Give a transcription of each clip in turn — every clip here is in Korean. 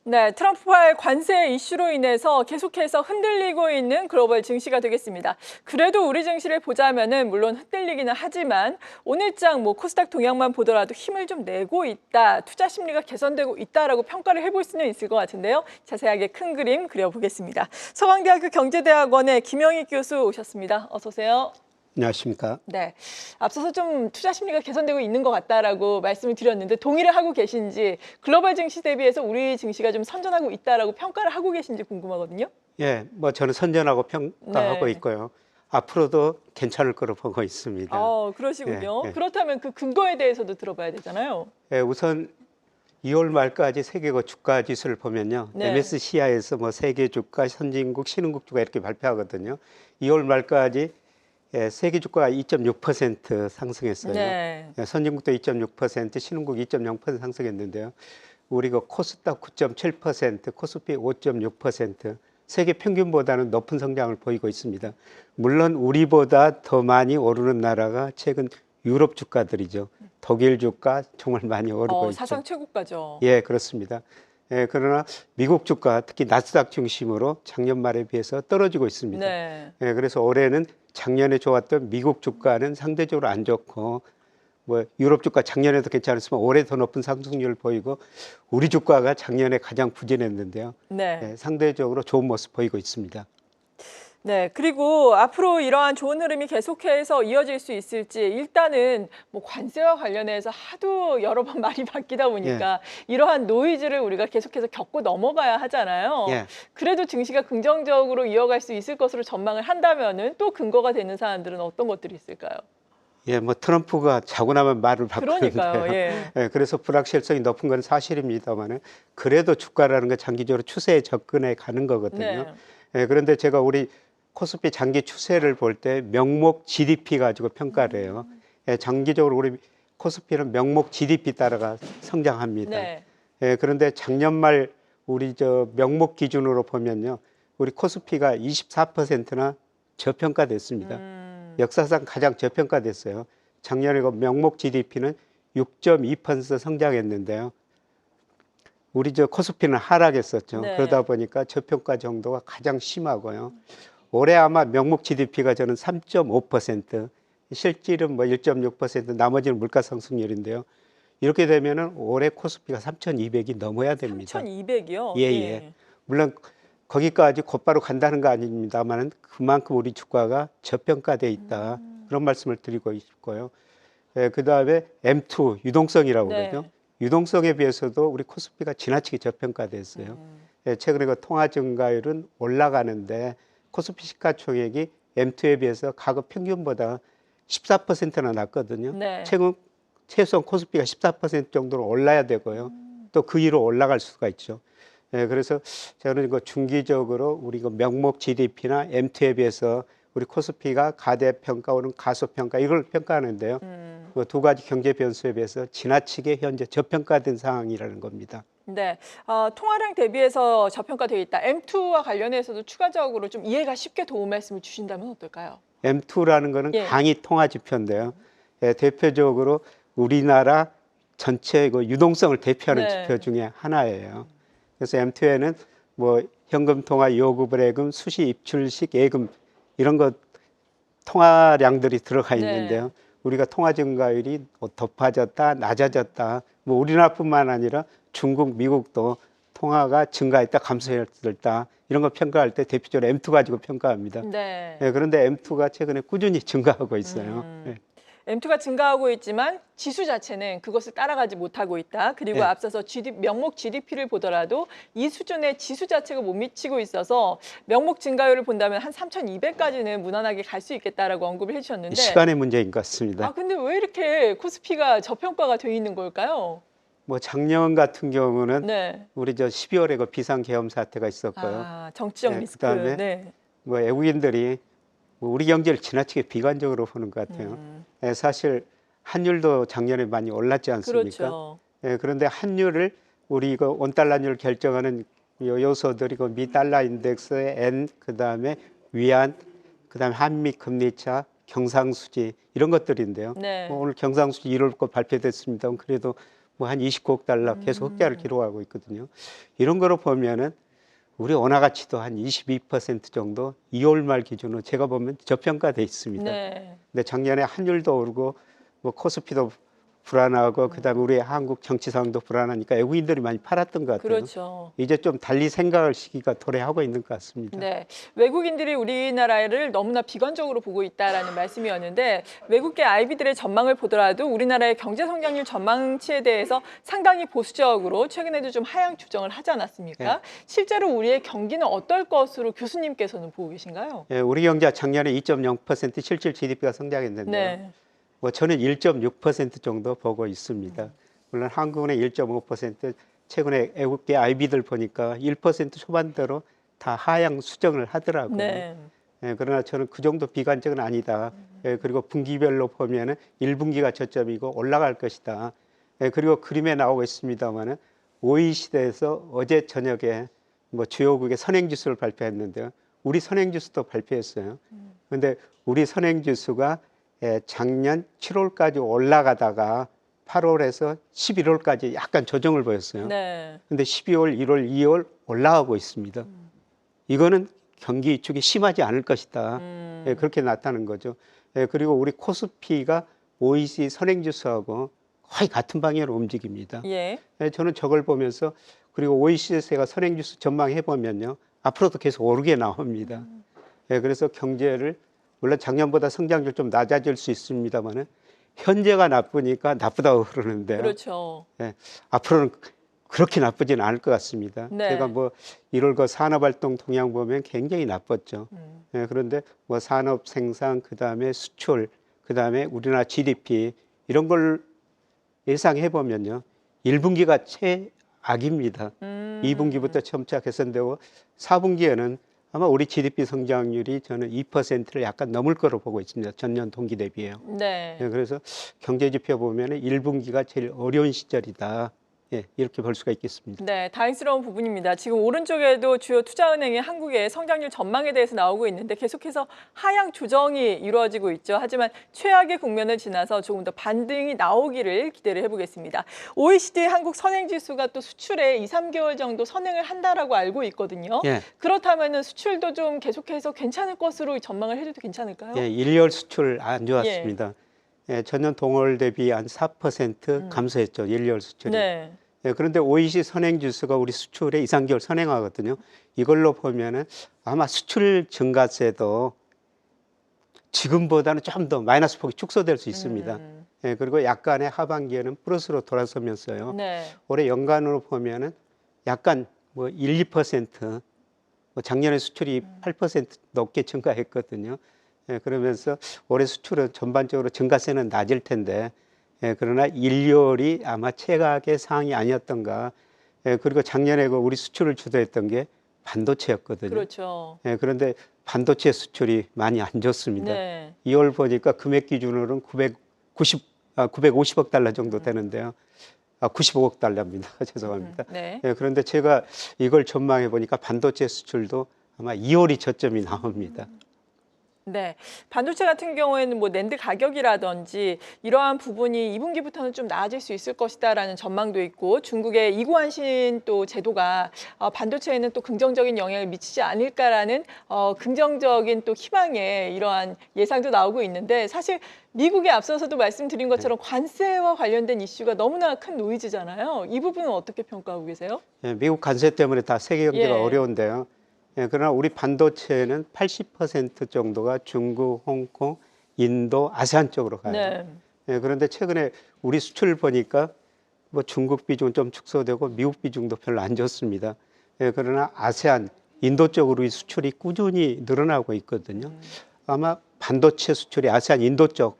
네, 트럼프와의 관세 이슈로 인해서 계속해서 흔들리고 있는 글로벌 증시가 되겠습니다. 그래도 우리 증시를 보자면은 물론 흔들리기는 하지만 오늘장 코스닥 동향만 보더라도 힘을 좀 내고 있다, 투자 심리가 개선되고 있다라고 평가를 해볼 수는 있을 것 같은데요. 자세하게 큰 그림 그려보겠습니다. 서강대학교 경제대학원의 김영희 교수 오셨습니다. 어서 오세요. 안녕하십니까? 네, 앞서서 좀 투자 심리가 개선되고 있는 것 같다라고 말씀을 드렸는데 동의를 하고 계신지, 글로벌 증시 대비해서 우리 증시가 좀 선전하고 있다라고 평가를 하고 계신지 궁금하거든요. 예, 저는 선전하고 평가하고 네. 있고요. 앞으로도 괜찮을 거로 보고 있습니다. 예, 그러시군요. 예. 그렇다면 그 근거에 대해서도 들어봐야 되잖아요. 예, 우선 2월 말까지 세계 주가 지수를 보면요. 네. MSCI에서 세계 주가, 선진국, 신흥국 주가 이렇게 발표하거든요. 2월 말까지 세계 주가가 2.6% 상승했어요. 네. 선진국도 2.6%, 신흥국 2.0% 상승했는데요. 우리 코스닥 9.7%, 코스피 5.6%, 세계 평균보다는 높은 성장을 보이고 있습니다. 물론 우리보다 더 많이 오르는 나라가 최근 유럽 주가들이죠. 독일 주가 정말 많이 오르고 있죠. 사상 최고가죠. 예, 그렇습니다. 예, 그러나 미국 주가, 특히 나스닥 중심으로 작년 말에 비해서 떨어지고 있습니다. 네. 예, 그래서 올해는 작년에 좋았던 미국 주가는 상대적으로 안 좋고, 유럽 주가 작년에도 괜찮았으면 올해 더 높은 상승률을 보이고, 우리 주가가 작년에 가장 부진했는데요. 네. 예, 상대적으로 좋은 모습 보이고 있습니다. 네, 그리고 앞으로 이러한 좋은 흐름이 계속해서 이어질 수 있을지, 일단은 관세와 관련해서 하도 여러 번 말이 바뀌다 보니까 이러한 노이즈를 우리가 계속해서 겪고 넘어가야 하잖아요. 예. 그래도 증시가 긍정적으로 이어갈 수 있을 것으로 전망을 한다면은 또 근거가 되는 사안들은 어떤 것들이 있을까요? 예, 트럼프가 자고 나면 말을 그러니까요. 바꾸는데요. 예. 예, 그래서 불확실성이 높은 건 사실입니다만은 그래도 주가라는 건 장기적으로 추세에 접근해 가는 거거든요. 네. 예, 그런데 제가 우리 코스피 장기 추세를 볼 때 명목 GDP 가지고 평가를 해요. 예, 장기적으로 우리 코스피는 명목 GDP 따라가 성장합니다. 네. 예, 그런데 작년 말 우리 명목 기준으로 보면요, 우리 코스피가 24%나 저평가됐습니다. 역사상 가장 저평가됐어요. 작년에 그 명목 GDP는 6.2% 성장했는데요. 우리 코스피는 하락했었죠. 네. 그러다 보니까 저평가 정도가 가장 심하고요. 올해 아마 명목 GDP가 저는 3.5%, 실질은 1.6%, 나머지는 물가 상승률인데요. 이렇게 되면은 올해 코스피가 3,200이 넘어야 됩니다. 3,200이요? 예, 예. 물론 거기까지 곧바로 간다는 거 아닙니다만은 그만큼 우리 주가가 저평가돼 있다. 그런 말씀을 드리고 싶고요. 예, 그다음에 M2 유동성이라고 네. 그러죠. 유동성에 비해서도 우리 코스피가 지나치게 저평가됐어요. 예, 최근에 그 통화 증가율은 올라가는데 코스피 시가총액이 M2에 비해서 과거 평균보다 14%나 낮거든요. 네. 최소한 코스피가 14% 정도로 올라야 되고요. 또 그 위로 올라갈 수가 있죠. 예, 그래서 저는 중기적으로 우리 명목 GDP나 M2에 비해서 우리 코스피가 가대평가, 가소평가 이걸 평가하는데요. 그 두 가지 경제 변수에 비해서 지나치게 현재 저평가된 상황이라는 겁니다. 네, 통화량 대비해서 저평가되어 있다. M2와 관련해서도 추가적으로 좀 이해가 쉽게 도움 말씀을 주신다면 어떨까요? M2라는 거는 예. 강의 통화 지표인데요. 예, 대표적으로 우리나라 전체 유동성을 대표하는 네. 지표 중에 하나예요. 그래서 M2에는 현금 통화, 요구불예금, 수시 입출식 예금 이런 통화량들이 들어가 있는데요. 우리가 통화 증가율이 높아졌다, 낮아졌다. 우리나라뿐만 아니라 중국, 미국도 통화가 증가했다, 감소했다. 이런 거 평가할 때 대표적으로 M2 가지고 평가합니다. 네. 예, 그런데 M2가 최근에 꾸준히 증가하고 있어요. 예. M2가 증가하고 있지만 지수 자체는 그것을 따라가지 못하고 있다. 그리고 네. 앞서서 명목 GDP를 보더라도 이 수준의 지수 자체가 못 미치고 있어서 명목 증가율을 본다면 한 3,200까지는 무난하게 갈 수 있겠다라고 언급을 해주셨는데, 시간의 문제인 것 같습니다. 근데 왜 이렇게 코스피가 저평가가 돼 있는 걸까요? 작년 같은 경우는 네. 우리 12월에 그 비상계엄 사태가 있었고요. 정치적 네, 리스크. 그다음에 네. 외국인들이 우리 경제를 지나치게 비관적으로 보는 것 같아요. 예, 사실 환율도 작년에 많이 올랐지 않습니까? 그렇죠. 예, 그런데 환율을 우리 원달러율 결정하는 요소들이 미 달러 인덱스의 N, 그다음에 위안, 그다음에 한미 금리차, 경상수지 이런 것들인데요. 네. 오늘 경상수지 1월 거 발표됐습니다. 그래도 뭐 한 29억 달러 계속 흑자를 기록하고 있거든요. 이런 거로 보면은 우리 원화 가치도 한 22% 정도 2월 말 기준으로 제가 보면 저평가돼 있습니다. 네. 근데 작년에 환율도 오르고 뭐 코스피도 불안하고 그다음에 우리 한국 정치 상황도 불안하니까 외국인들이 많이 팔았던 것 같아요. 그렇죠. 이제 좀 달리 생각할 시기가 도래하고 있는 것 같습니다. 네, 외국인들이 우리나라를 너무나 비관적으로 보고 있다라는 말씀이었는데 외국계 IB들의 전망을 보더라도 우리나라의 경제 성장률 전망치에 대해서 상당히 보수적으로 최근에도 좀 하향 추정을 하지 않았습니까? 네. 실제로 우리의 경기는 어떨 것으로 교수님께서는 보고 계신가요? 예, 우리 경제가 작년에 2.0% 실질 GDP가 성장했는데요. 네, 뭐 저는 1.6% 정도 보고 있습니다. 물론 한국은행 1.5%, 최근에 외국계 IB들 보니까 1% 초반대로 다 하향 수정을 하더라고요. 네, 예, 그러나 저는 그 정도 비관적은 아니다. 예, 그리고 분기별로 보면은 1분기가 저점이고 올라갈 것이다. 예, 그리고 그림에 나오고 있습니다만은 OECD에서 어제 저녁에 뭐 주요국의 선행지수를 발표했는데요. 우리 선행지수도 발표했어요. 그런데 우리 선행지수가 작년 7월까지 올라가다가 8월에서 11월까지 약간 조정을 보였어요. 네, 근데 12월, 1월, 2월 올라가고 있습니다. 이거는 경기 위축이 심하지 않을 것이다. 예, 그렇게 나타나는 거죠. 예, 그리고 우리 코스피가 OECD 선행지수하고 거의 같은 방향으로 움직입니다. 예, 예, 저는 저걸 보면서 그리고 OECD가 선행지수 전망해 보면요, 앞으로도 계속 오르게 나옵니다. 예, 그래서 경제를 물론 작년보다 성장률 좀 낮아질 수 있습니다만은 현재가 나쁘니까 나쁘다고 그러는데요. 그렇죠. 예, 앞으로는 그렇게 나쁘지는 않을 것 같습니다. 네. 제가 뭐 1월 그 산업활동 동향 보면 굉장히 나빴죠. 예, 그런데 뭐 산업 생산, 그 다음에 수출, 그 다음에 우리나라 GDP 이런 걸 예상해 보면요, 1분기가 최악입니다. 2분기부터 점차 개선되고 4분기에는 아마 우리 GDP 성장률이 저는 2%를 약간 넘을 거로 보고 있습니다. 전년 동기 대비해요. 네. 예, 그래서 경제 지표 보면은 1분기가 제일 어려운 시절이다. 예, 이렇게 볼 수가 있겠습니다. 네, 다행스러운 부분입니다. 지금 오른쪽에도 주요 투자은행의 한국의 성장률 전망에 대해서 나오고 있는데 계속해서 하향 조정이 이루어지고 있죠. 하지만 최악의 국면을 지나서 조금 더 반등이 나오기를 기대를 해보겠습니다. OECD 한국 선행지수가 또 수출에 2, 3개월 정도 선행을 한다라고 알고 있거든요. 예. 그렇다면 수출도 좀 계속해서 괜찮을 것으로 전망을 해줘도 괜찮을까요? 예, 1월 수출 안 좋았습니다. 예, 전년 동월 대비 한 4% 감소했죠. 1월 수출이. 네. 예, 그런데 OECD 선행지수가 우리 수출의 2, 3개월 선행하거든요. 이걸로 보면은 아마 수출 증가세도 지금보다는 좀 더 마이너스 폭이 축소될 수 있습니다. 예, 그리고 약간의 하반기에는 플러스로 돌아서면서요. 네. 올해 연간으로 보면은 약간 뭐 1, 2%, 뭐 작년에 수출이 8% 넘게 증가했거든요. 예, 그러면서 올해 수출은 전반적으로 증가세는 낮을 텐데, 예, 그러나 1, 2월이 아마 최악의 상황이 아니었던가. 예, 그리고 작년에 그 우리 수출을 주도했던 게 반도체였거든요. 그렇죠. 예, 그런데 반도체 수출이 많이 안 좋습니다. 네. 2월 보니까 금액 기준으로는 950억 달러 정도 되는데요. 95억 달러입니다. 죄송합니다. 네. 예, 그런데 제가 이걸 전망해 보니까 반도체 수출도 아마 2월이 저점이 나옵니다. 네, 반도체 같은 경우에는 뭐 낸드 가격이라든지 이러한 부분이 2분기부터는 좀 나아질 수 있을 것이다라는 전망도 있고 중국의 이구환신 또 제도가 반도체에는 또 긍정적인 영향을 미치지 않을까라는 긍정적인 또 희망의 이러한 예상도 나오고 있는데 사실 미국에 앞서서도 말씀드린 것처럼 관세와 관련된 이슈가 너무나 큰 노이즈잖아요. 이 부분은 어떻게 평가하고 계세요? 예, 미국 관세 때문에 다 세계 경제가 예. 어려운데요. 예, 그러나 우리 반도체는 80% 정도가 중국, 홍콩, 인도, 아세안 쪽으로 가요. 네. 예, 그런데 최근에 우리 수출 보니까 뭐 중국 비중 좀 축소되고 미국 비중도 별로 안 좋습니다. 예, 그러나 아세안, 인도 쪽으로 이 수출이 꾸준히 늘어나고 있거든요. 아마 반도체 수출이 아세안, 인도 쪽,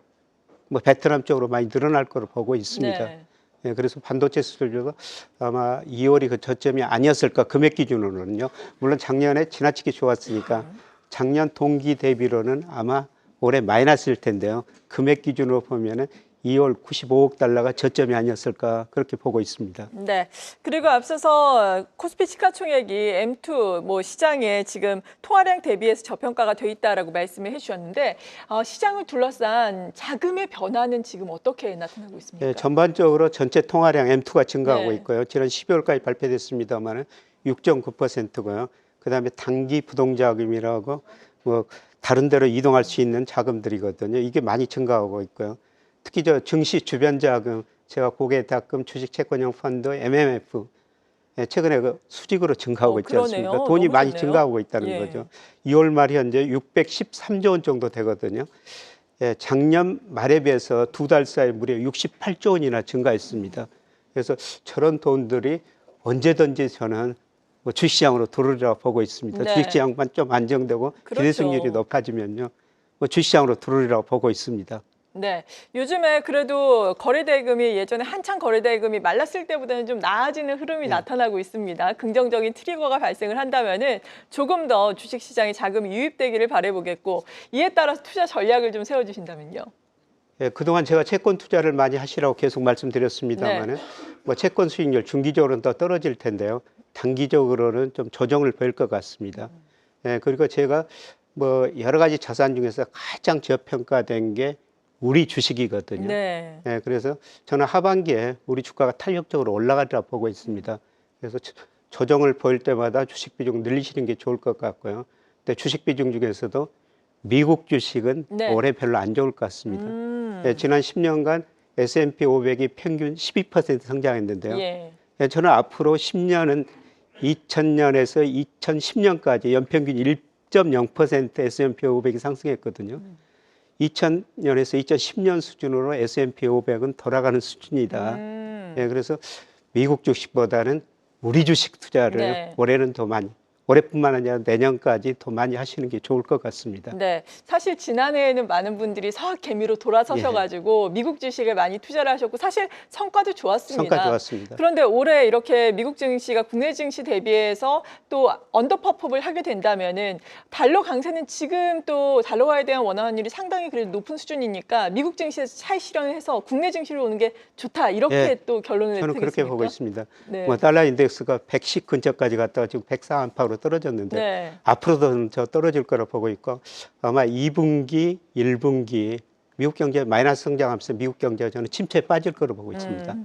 뭐 베트남 쪽으로 많이 늘어날 거로 보고 있습니다. 네. 예, 그래서 반도체 수출도 아마 2월이 그 저점이 아니었을까, 금액 기준으로는요. 물론 작년에 지나치게 좋았으니까 작년 동기 대비로는 아마 올해 마이너스일 텐데요. 금액 기준으로 보면은 2월 95억 달러가 저점이 아니었을까 그렇게 보고 있습니다. 네. 그리고 앞서서 코스피 시가총액이 M2 뭐 시장에 지금 통화량 대비해서 저평가가 돼 있다라고 말씀을 해주셨는데 시장을 둘러싼 자금의 변화는 지금 어떻게 나타나고 있습니까? 네, 전반적으로 전체 통화량 M2가 증가하고 네. 있고요. 지난 12월까지 발표됐습니다만 6.9%고요. 그다음에 단기 부동자금이라고 뭐 다른 데로 이동할 수 있는 자금들이거든요. 이게 많이 증가하고 있고요. 특히 저 증시 주변 자금, 제가 고객대학금, 주식 채권형 펀드, MMF 최근에 그 수직으로 증가하고 있지 않습니까? 그러네요. 돈이 너무 많이 좋네요. 증가하고 있다는 예. 거죠. 2월 말 현재 613조 원 정도 되거든요. 작년 말에 비해서 두 달 사이 무려 68조 원이나 증가했습니다. 그래서 저런 돈들이 언제든지 저는 뭐 주식시장으로 들어오리라 보고 있습니다. 네. 주식시장만 좀 안정되고 그렇죠. 기대수익률이 높아지면요, 뭐 주식시장으로 들어오리라 보고 있습니다. 네, 요즘에 그래도 거래대금이 예전에 한창 거래대금이 말랐을 때보다는 좀 나아지는 흐름이 나타나고 있습니다. 긍정적인 트리거가 발생을 한다면은 조금 더 주식시장에 자금이 유입되기를 바라보겠고 이에 따라서 투자 전략을 좀 세워주신다면요. 그동안 제가 채권 투자를 많이 하시라고 계속 말씀드렸습니다만은 뭐 채권 수익률 중기적으로는 더 떨어질 텐데요. 단기적으로는 좀 조정을 보일 것 같습니다. 그리고 제가 뭐 여러 가지 자산 중에서 가장 저평가된 게 우리 주식이거든요. 네. 그래서 저는 하반기에 우리 주가가 탄력적으로 올라가리라 보고 있습니다. 그래서 조정을 보일 때마다 주식 비중 늘리시는 게 좋을 것 같고요. 근데 주식 비중 중에서도 미국 주식은 올해 별로 안 좋을 것 같습니다. 지난 10년간 S&P 500이 평균 12% 성장했는데요. 저는 앞으로 10년은 2000년에서 2010년까지 연평균 1.0% S&P 500이 상승했거든요. 2000년에서 2010년 수준으로 S&P 500은 돌아가는 수준이다. 그래서 미국 주식보다는 우리 주식 투자를 올해는 더 많이, 올해뿐만 아니라 내년까지 더 많이 하시는 게 좋을 것 같습니다. 네, 사실 지난해에는 많은 분들이 서학개미로 돌아서셔가지고 미국 주식을 많이 투자를 하셨고 사실 성과도 좋았습니다. 성과 좋았습니다. 그런데 올해 이렇게 미국 증시가 국내 증시 대비해서 또 언더퍼폼을 하게 된다면은 달러 강세는 지금 또 달러화에 대한 원화 환율이 상당히 그래도 높은 수준이니까 미국 증시에서 차익 실현을 해서 국내 증시로 오는 게 좋다 이렇게 또 결론을 저는 내리겠습니까? 그렇게 보고 있습니다. 뭐 달러 인덱스가 110 근처까지 갔다가 지금 104 안팎으로 떨어졌는데 앞으로도 저 떨어질 거라 보고 있고 아마 2분기, 1분기 미국 경제 마이너스 성장하면서 미국 경제가 저는 침체에 빠질 거로 보고 있습니다.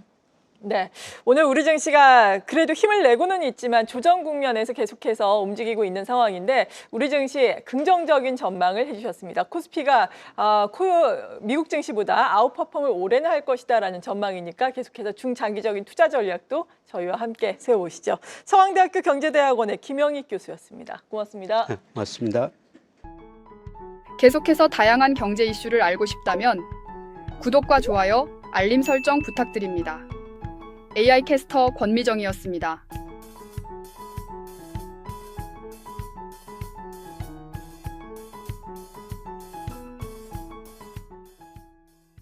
네, 오늘 우리 증시가 그래도 힘을 내고는 있지만 조정 국면에서 계속해서 움직이고 있는 상황인데 우리 증시 긍정적인 전망을 해주셨습니다. 코스피가 미국 증시보다 아웃퍼폼을 올해는 할 것이다라는 전망이니까 계속해서 중장기적인 투자 전략도 저희와 함께 세워보시죠. 서강대학교 경제대학원의 김영익 교수였습니다. 고맙습니다. 고맙습니다. 계속해서 다양한 경제 이슈를 알고 싶다면 구독과 좋아요, 알림 설정 부탁드립니다. AI 캐스터 권미정이었습니다.